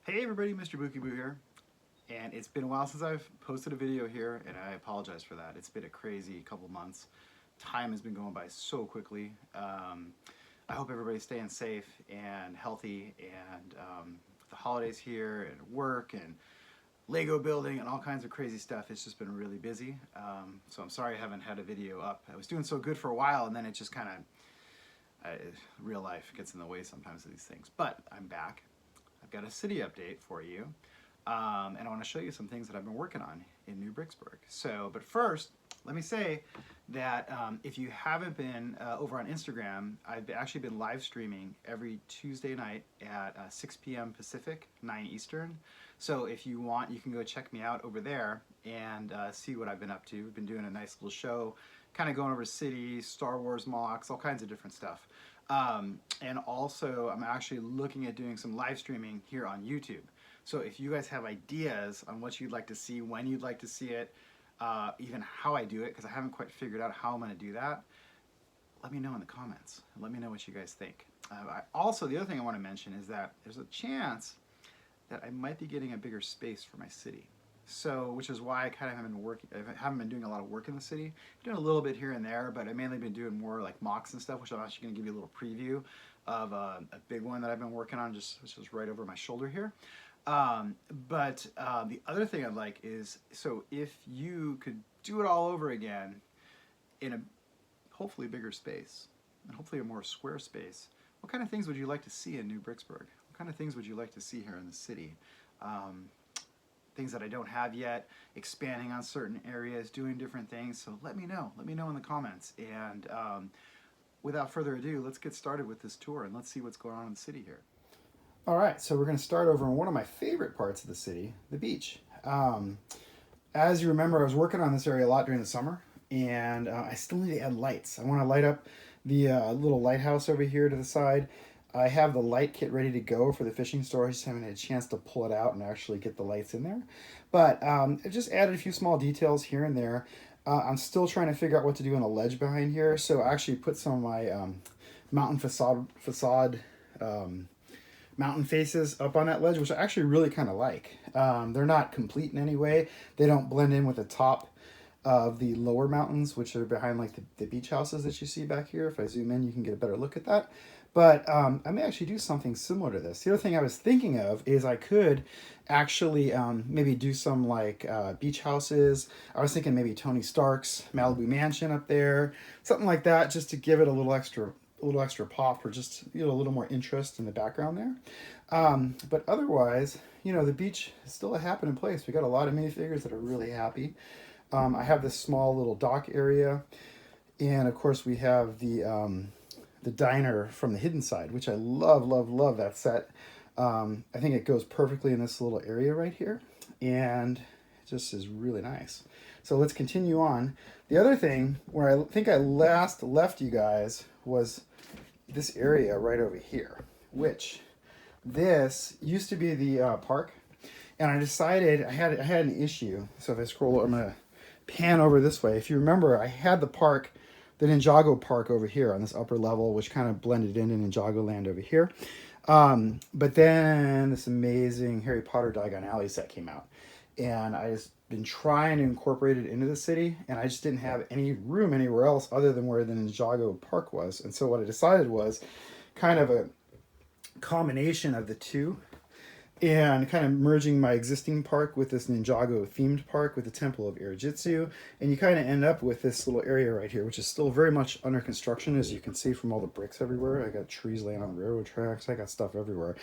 Hey everybody, MrBookieboo here, and it's been a while since I've posted a video here, and I apologize for that. It's been a crazy couple months. Time has been going by so quickly. I hope everybody's staying safe and healthy, and with the holidays here, and work, and Lego building, and all kinds of crazy stuff, it's just been really busy. So I'm sorry I haven't had a video up. I was doing so good for a while, and then it just kind of, real life gets in the way sometimes of these things. But I'm back. I've got a city update for you, and I want to show you some things that I've been working on in New Bricksburg. But first, let me say that if you haven't been over on Instagram, I've actually been live streaming every Tuesday night at 6 p.m. Pacific, 9 Eastern. So if you want, you can go check me out over there and see what I've been up to. We've been doing a nice little show, kind of going over cities, Star Wars mocks, all kinds of different stuff. And also, I'm actually looking at doing some live streaming here on YouTube. So if you guys have ideas on what you'd like to see, when you'd like to see it, even how I do it, because I haven't quite figured out how I'm going to do that, let me know in the comments. Let me know what you guys think. Also, the other thing I want to mention is that there's a chance that I might be getting a bigger space for my city. So, which is why I kind of haven't been doing a lot of work in the city. I'm doing a little bit here and there, but I've mainly been doing more like mocks and stuff, which I'm actually going to give you a little preview of a big one that I've been working on, which is right over my shoulder here. The other thing I'd like is, so if you could do it all over again in a hopefully bigger space, and hopefully a more square space, what kind of things would you like to see in New Bricksburg? What kind of things would you like to see here in the city? Things that I don't have yet, expanding on certain areas, doing different things. So let me know. Let me know in the comments. And without further ado, let's get started with this tour and let's see what's going on in the city here. All right, so we're going to start over in one of my favorite parts of the city, the beach. As you remember, I was working on this area a lot during the summer, and I still need to add lights. I want to light up the little lighthouse over here to the side. I have the light kit ready to go for the fishing store. I just haven't had a chance to pull it out and actually get the lights in there. But I just added a few small details here and there. I'm still trying to figure out what to do on the ledge behind here. So I actually put some of my mountain facade mountain faces up on that ledge, which I actually really kind of like. They're not complete in any way. They don't blend in with the top of the lower mountains, which are behind like the beach houses that you see back here. If I zoom in, you can get a better look at that. But I may actually do something similar to this. The other thing I was thinking of is I could actually maybe do some like beach houses. I was thinking maybe Tony Stark's Malibu Mansion up there, something like that, just to give it a little extra pop, or just a little more interest in the background there. But otherwise, the beach is still a happening place. We got a lot of minifigures that are really happy. I have this small little dock area, and of course we have the diner from the hidden side, which I love that set. I think it goes perfectly in this little area right here, and it just is really nice. So let's continue on. The other thing where I think I last left you guys was this area right over here, which this used to be the park, and I decided I had an issue. So if I scroll, I'm gonna pan over this way. If you remember, I had the park, the Ninjago Park over here on this upper level, which kind of blended into Ninjago Land over here. But then this amazing Harry Potter Diagon Alley set came out, and I just been trying to incorporate it into the city, and I just didn't have any room anywhere else other than where the Ninjago Park was. And so what I decided was kind of a combination of the two, and kind of merging my existing park with this Ninjago themed park with the Temple of Irajitsu, and you kind of end up with this little area right here, which is still very much under construction, as you can see from all the bricks everywhere. I got trees laying on the railroad tracks. I got stuff everywhere.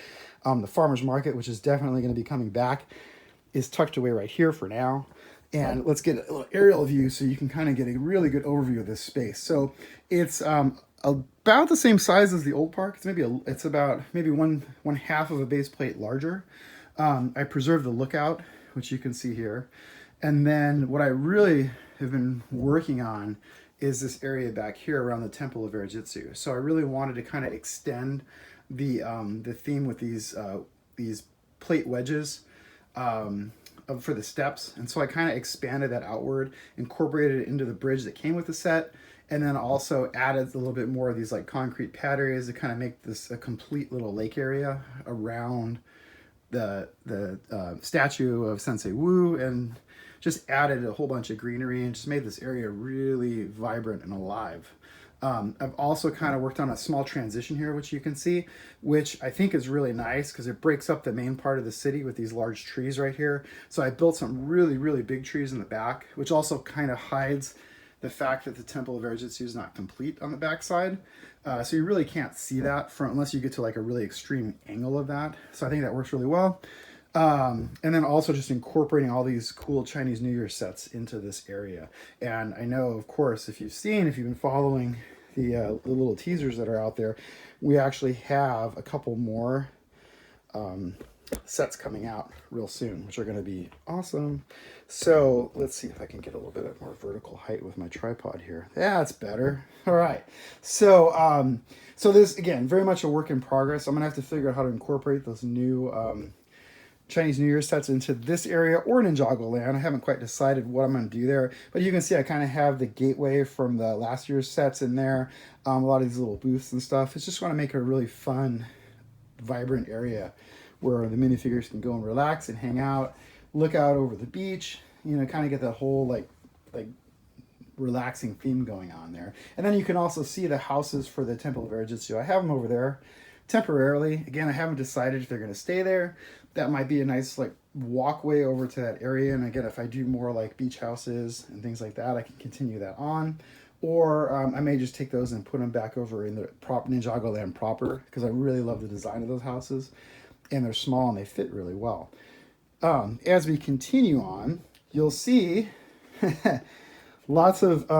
The farmer's market, which is definitely going to be coming back, is tucked away right here for now. And let's get a little aerial view so you can kind of get a really good overview of this space. So it's about the same size as the old park. It's about maybe one half of a base plate larger. I preserved the lookout, which you can see here. And then what I really have been working on is this area back here around the Temple of Irajitsu. So I really wanted to kind of extend the theme with these plate wedges for the steps, and so I kind of expanded that outward, incorporated it into the bridge that came with the set, and then also added a little bit more of these like concrete pad areas to kind of make this a complete little lake area around statue of Sensei Wu, and just added a whole bunch of greenery and just made this area really vibrant and alive. I've also kind of worked on a small transition here, which you can see, which I think is really nice because it breaks up the main part of the city with these large trees right here. So I built some really, really big trees in the back, which also kind of hides the fact that the Temple of Air-Jitsu is not complete on the backside. So you really can't see that unless you get to like a really extreme angle of that. So I think that works really well. And then also just incorporating all these cool Chinese New Year sets into this area. And I know, of course, if you've been following the little teasers that are out there, we actually have a couple more sets coming out real soon, which are going to be awesome. So let's see if I can get a little bit more vertical height with my tripod here. That's better. All right. So, so this, again, very much a work in progress. I'm going to have to figure out how to incorporate those new Chinese New Year sets into this area or Ninjago Land. I haven't quite decided what I'm going to do there, but you can see I kind of have the gateway from the last year's sets in there. A lot of these little booths and stuff. It's just want to make it a really fun, vibrant area where the minifigures can go and relax and hang out, look out over the beach, you know, kind of get that whole like relaxing theme going on there. And then you can also see the houses for the Temple of Air-Jitsu. I have them over there temporarily. Again, I haven't decided if they're going to stay there. That might be a nice like walkway over to that area. And again, if I do more like beach houses and things like that, I can continue that on. Or I may just take those and put them back over in the Ninjago Land proper, because I really love the design of those houses. And they're small and they fit really well. As we continue on, you'll see lots of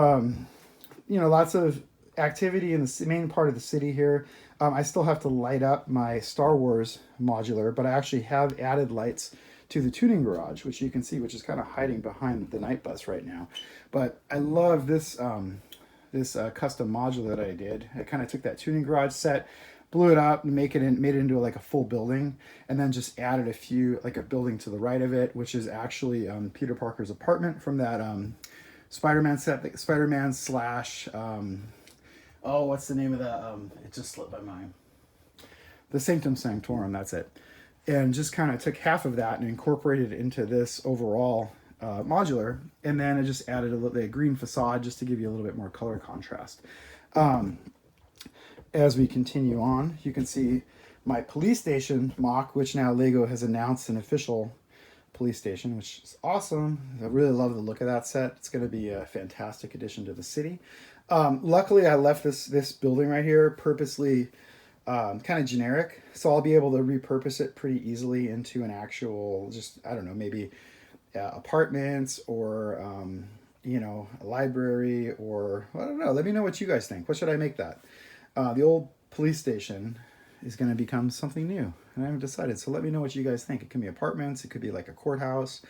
activity in the main part of the city here. I still have to light up my Star Wars modular, but I actually have added lights to the tuning garage, which you can see, which is kind of hiding behind the night bus right now. But I love this custom modular that I did. I kind of took that tuning garage set, blew it up, and made it into like a full building, and then just added a building to the right of it, which is actually Peter Parker's apartment from that Spider-Man set, Spider-Man slash. Oh, what's the name of that? It just slipped my mind. The Sanctum Sanctorum, that's it. And just kind of took half of that and incorporated it into this overall modular. And then I just added a green facade just to give you a little bit more color contrast. As we continue on, you can see my police station mock, which now LEGO has announced an official police station, which is awesome. I really love the look of that set. It's going to be a fantastic addition to the city. Luckily, I left this building right here purposely kind of generic, so I'll be able to repurpose it pretty easily into an actual, just, I don't know, maybe apartments or, you know, a library, or, I don't know. Let me know what you guys think. What should I make that? The old police station is going to become something new, and I haven't decided, so let me know what you guys think. It can be apartments, it could be like a courthouse.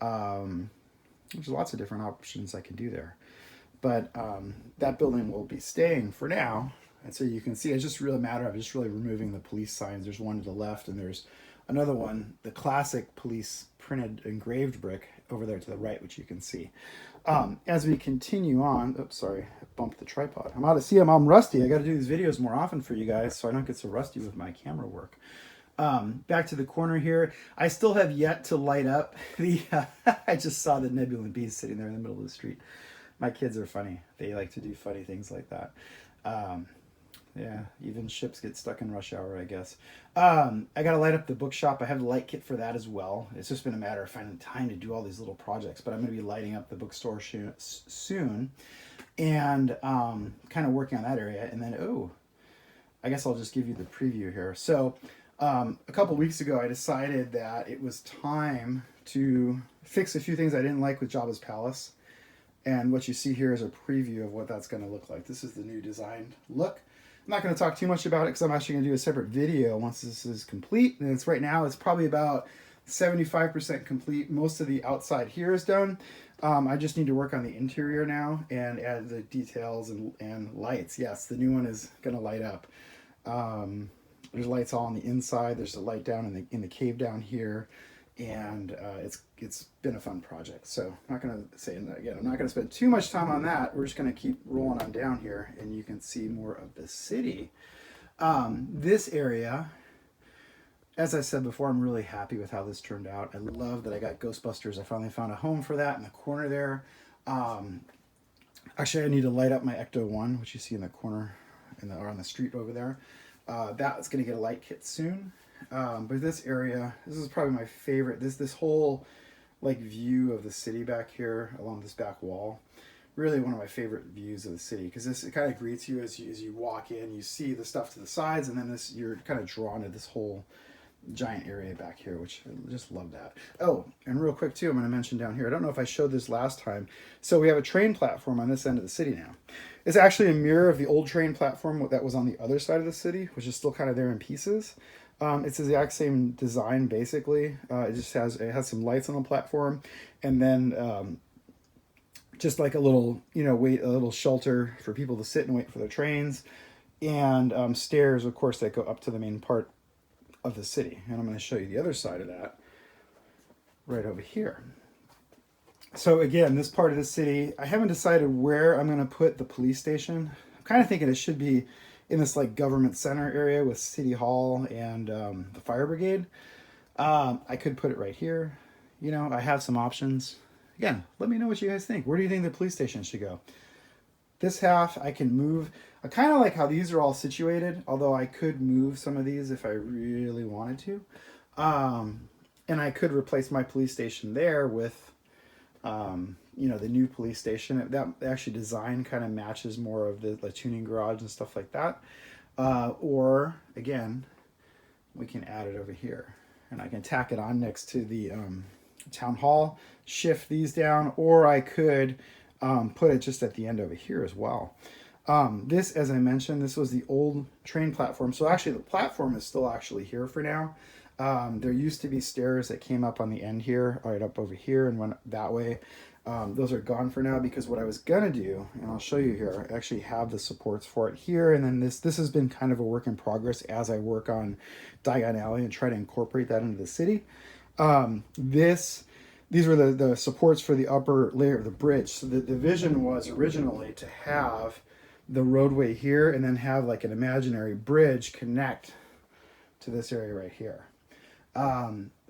There's lots of different options I can do there. But that building will be staying for now. And so you can see it's just really a matter of just really removing the police signs. There's one to the left, and there's another one, the classic police printed engraved brick over there to the right, which you can see. As we continue on, oops, sorry, I bumped the tripod. I'm rusty. I got to do these videos more often for you guys so I don't get so rusty with my camera work. Back to the corner here. I still have yet to light up the, I just saw the Nebulan Beast sitting there in the middle of the street. My kids are funny. They like to do funny things like that. Yeah, even ships get stuck in rush hour, I guess. I got to light up the bookshop. I have the light kit for that as well. It's just been a matter of finding time to do all these little projects, but I'm going to be lighting up the bookstore soon and kind of working on that area. And then, I guess I'll just give you the preview here. So a couple weeks ago, I decided that it was time to fix a few things I didn't like with Jabba's Palace. And what you see here is a preview of what that's going to look like. This is the new designed look. I'm not going to talk too much about it because I'm actually going to do a separate video once this is complete. And right now it's probably about 75% complete. Most of the outside here is done. I just need to work on the interior now and add the details and lights. Yes, the new one is going to light up. There's lights all on the inside. There's a light down in the cave down here. And it's been a fun project. So I'm not going to say that again. I'm not going to spend too much time on that. We're just going to keep rolling on down here, and you can see more of the city. This area as I said before, I'm really happy with how this turned out. I love that I got Ghostbusters. I finally found a home for that in the corner there. Actually, I need to light up my Ecto-1, which you see in the corner or on the street over there. That's going to get a light kit soon. But this area, this is probably my favorite. This whole like view of the city back here along this back wall. Really one of my favorite views of the city, because it kind of greets you as you walk in. You see the stuff to the sides, and then you're kind of drawn to this whole giant area back here, which I just love that. Oh, and real quick too, I'm going to mention down here, I don't know if I showed this last time, so we have a train platform on this end of the city now. It's actually a mirror of the old train platform that was on the other side of the city, which is still kind of there in pieces. It's the exact same design basically. It has some lights on the platform, and then just like a little, a little shelter for people to sit and wait for their trains, and stairs, of course, that go up to the main part of the city. And I'm going to show you the other side of that right over here. So again, this part of the city, I haven't decided where I'm going to put the police station. I'm kind of thinking it should be in this like government center area with City Hall and the fire brigade. I could put it right here. I have some options. Again, let me know what you guys think. Where do you think the police station should go? This half I can move. I kind of like how these are all situated, although I could move some of these if I really wanted to. And I could replace my police station there with, the new police station. That actually design kind of matches more of the tuning garage and stuff like that. Or, again, we can add it over here. And I can tack it on next to the town hall, shift these down, or I could put it just at the end over here as well. This, as I mentioned, this was the old train platform. So actually the platform is still actually here for now. There used to be stairs that came up on the end here, right up over here and went that way. Those are gone for now, because what I was gonna do, and I'll show you here, I actually have the supports for it here, and then this has been kind of a work in progress as I work on Diagon Alley and try to incorporate that into the city. These were the supports for the upper layer of the bridge. So the vision was originally to have the roadway here and then have like an imaginary bridge connect to this area right here.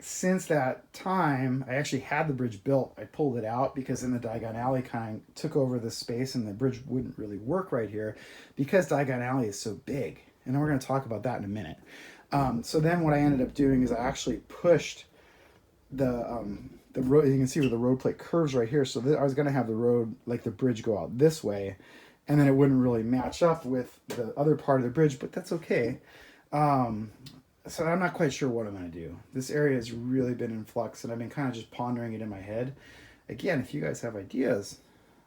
Since that time, I actually had the bridge built. I pulled it out because then the Diagon Alley kind of took over the space and the bridge wouldn't really work right here because Diagon Alley is so big. And we're going to talk about that in a minute. So then what I ended up doing is I actually pushed the road. You can see where the road plate curves right here. So I was going to have the road, like the bridge, go out this way, and then it wouldn't really match up with the other part of the bridge, but that's okay. So I'm not quite sure what I'm going to do. This area has really been in flux, and I've been kind of just pondering it in my head. Again, if you guys have ideas,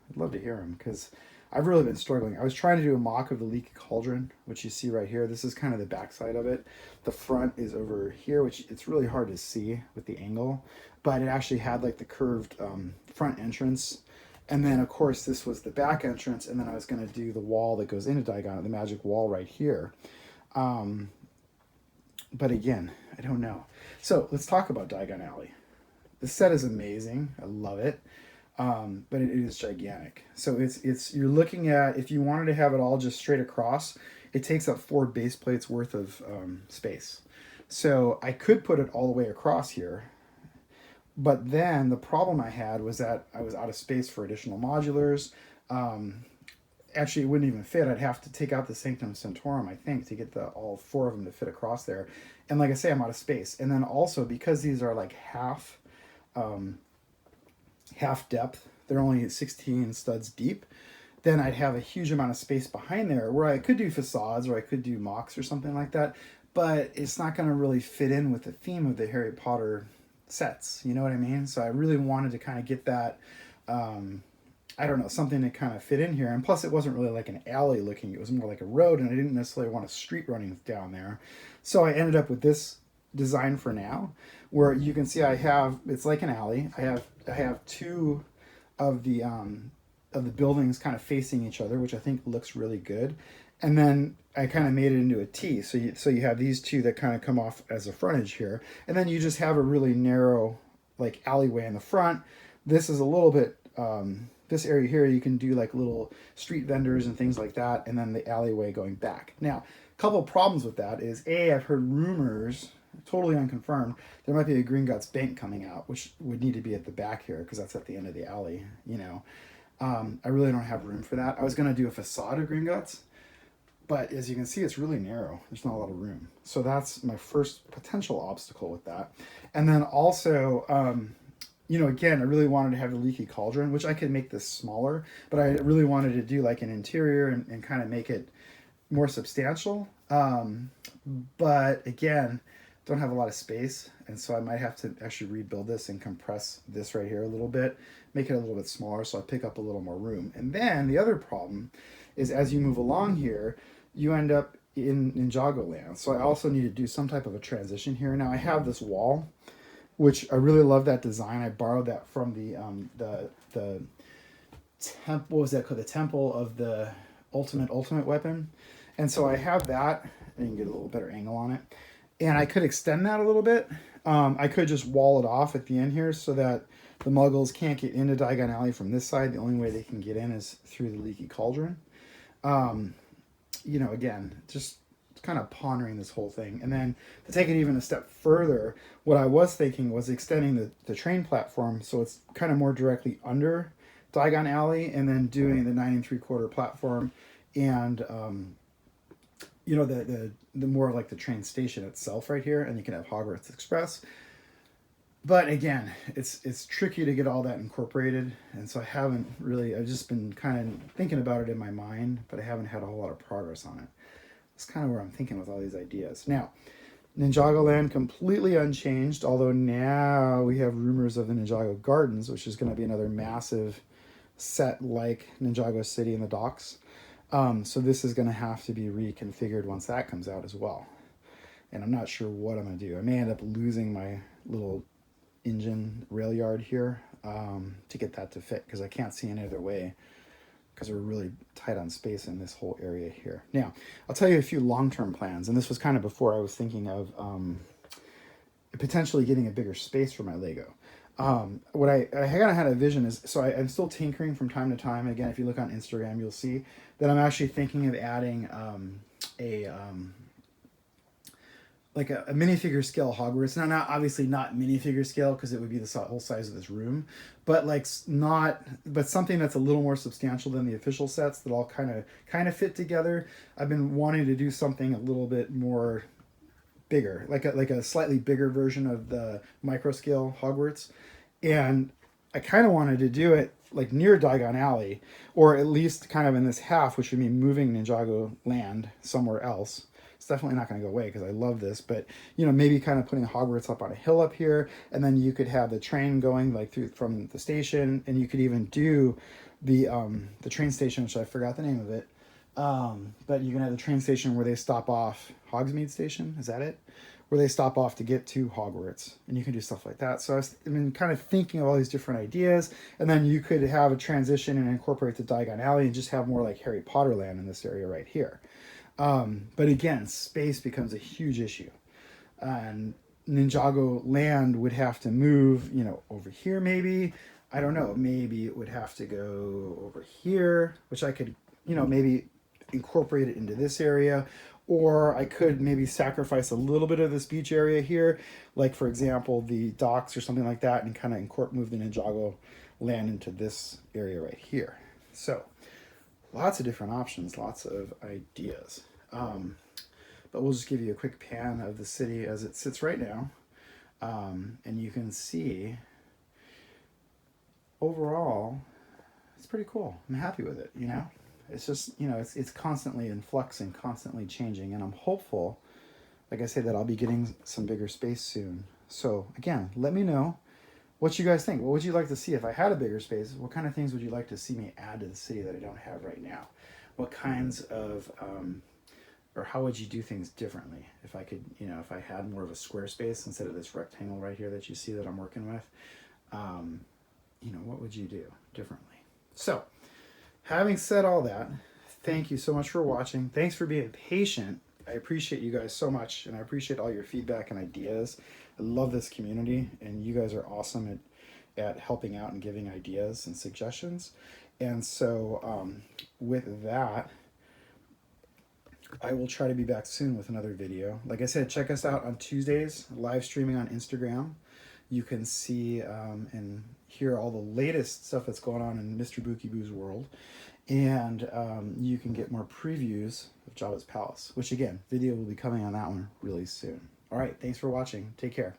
I'd love to hear them, because I've really been struggling. I was trying to do a mock of the Leaky Cauldron, which you see right here. This is kind of the backside of it. The front is over here, which it's really hard to see with the angle, but it actually had like the curved front entrance. And then, of course, this was the back entrance, and then I was going to do the wall that goes into Diagon, the magic wall right here. But again, I don't know. So let's talk about Diagon Alley. This set is amazing. I love it. But it is gigantic. So you're looking at, if you wanted to have it all just straight across, it takes up 4 base plates worth of space. So I could put it all the way across here. But then the problem I had was that I was out of space for additional modulars. Actually, it wouldn't even fit. I'd have to take out the Sanctum Sanctorum, I think, to get all 4 of them to fit across there. And like I say, I'm out of space. And then also, because these are like half depth, they're only 16 studs deep, then I'd have a huge amount of space behind there where I could do facades or I could do mocks or something like that. But it's not going to really fit in with the theme of the Harry Potter sets. You know what I mean? So I really wanted to kind of get that... I don't know, something to kind of fit in here. And plus it wasn't really like an alley looking, it was more like a road, and I didn't necessarily want a street running down there. So I ended up with this design for now, where you can see it's like an alley. I have 2 of the buildings kind of facing each other, which I think looks really good. And then I kind of made it into a T. So you have these 2 that kind of come off as a frontage here. And then you just have a really narrow like alleyway in the front. This is a little bit... this area here, you can do like little street vendors and things like that, and then the alleyway going back. Now, a couple of problems with that is, I've heard rumors, totally unconfirmed, there might be a Green Guts bank coming out, which would need to be at the back here because that's at the end of the alley, you know. I really don't have room for that. I was going to do a facade of Green Guts, but as you can see, it's really narrow. There's not a lot of room. So that's my first potential obstacle with that. And then also, you know, again, I really wanted to have the Leaky Cauldron, which I could make this smaller, but I really wanted to do like an interior and kind of make it more substantial. But again, don't have a lot of space, and so I might have to actually rebuild this and compress this right here a little bit, make it a little bit smaller so I pick up a little more room. And then the other problem is as you move along here, you end up in Ninjago Land. So I also need to do some type of a transition here. Now I have this wall, which I really love that design. I borrowed that from the what was that called? The Temple of the Ultimate Weapon. And so I have that, and you can get a little better angle on it. And I could extend that a little bit. I could just wall it off at the end here so that the Muggles can't get into Diagon Alley from this side. The only way they can get in is through the Leaky Cauldron. You know, again, just kind of pondering this whole thing. And then to take it even a step further, what I was thinking was extending the train platform so it's kind of more directly under Diagon Alley, and then doing the 9 3/4 platform and you know, the more like the train station itself right here, and you can have Hogwarts Express. But again, it's tricky to get all that incorporated, and so I've just been kind of thinking about it in my mind, but I haven't had a whole lot of progress on it. That's kind of where I'm thinking with all these ideas. Now, Ninjago Land completely unchanged, although now we have rumors of the Ninjago Gardens, which is going to be another massive set like Ninjago City and the docks. So this is going to have to be reconfigured once that comes out as well. And I'm not sure what I'm going to do. I may end up losing my little engine rail yard here to get that to fit, because I can't see any other way, because we're really tight on space in this whole area here. Now, I'll tell you a few long-term plans, and this was kind of before I was thinking of potentially getting a bigger space for my Lego. What I kind of had a vision is, so I'm still tinkering from time to time. Again, if you look on Instagram, you'll see that I'm actually thinking of adding like a minifigure scale Hogwarts. Now, obviously not minifigure scale, because it would be the whole size of this room, but but something that's a little more substantial than the official sets that all kind of fit together. I've been wanting to do something a little bit more bigger, like a slightly bigger version of the micro scale Hogwarts, and I kind of wanted to do it like near Diagon Alley, or at least kind of in this half, which would mean moving Ninjago Land somewhere else. It's definitely not going to go away because I love this, but you know, maybe kind of putting Hogwarts up on a hill up here, and then you could have the train going like through from the station, and you could even do the train station, which I forgot the name of it. But you can have the train station where they stop off, Hogsmeade Station, is that it? Where they stop off to get to Hogwarts, and you can do stuff like that. So I've been kind of thinking of all these different ideas, and then you could have a transition and incorporate the Diagon Alley and just have more like Harry Potter land in this area right here. But again, space becomes a huge issue, and Ninjago Land would have to move, you know, over here maybe. I don't know, maybe it would have to go over here, which I could, you know, maybe incorporate it into this area, or I could maybe sacrifice a little bit of this beach area here, like for example the docks or something like that, and kind of move the Ninjago Land into this area right here. So lots of different options, lots of ideas, but we'll just give you a quick pan of the city as it sits right now, and you can see overall it's pretty cool. I'm happy with it, you know. It's just, you know, it's constantly in flux and constantly changing, and I'm hopeful, like I said, that I'll be getting some bigger space soon. So again, let me know what you guys think. What would you like to see if I had a bigger space? What kind of things would you like to see me add to the city that I don't have right now? What kinds of, or how would you do things differently if I could, you know, if I had more of a square space instead of this rectangle right here that you see that I'm working with? You know, what would you do differently? So, having said all that, thank you so much for watching. Thanks for being patient. I appreciate you guys so much, and I appreciate all your feedback and ideas. I love this community, and you guys are awesome at helping out and giving ideas and suggestions. And so with that, I will try to be back soon with another video. Like I said, check us out on Tuesdays, live streaming on Instagram. You can see and hear all the latest stuff that's going on in Mr. BookieBoo's world. And you can get more previews of Jabba's Palace, which again, video will be coming on that one really soon. All right, thanks for watching. Take care.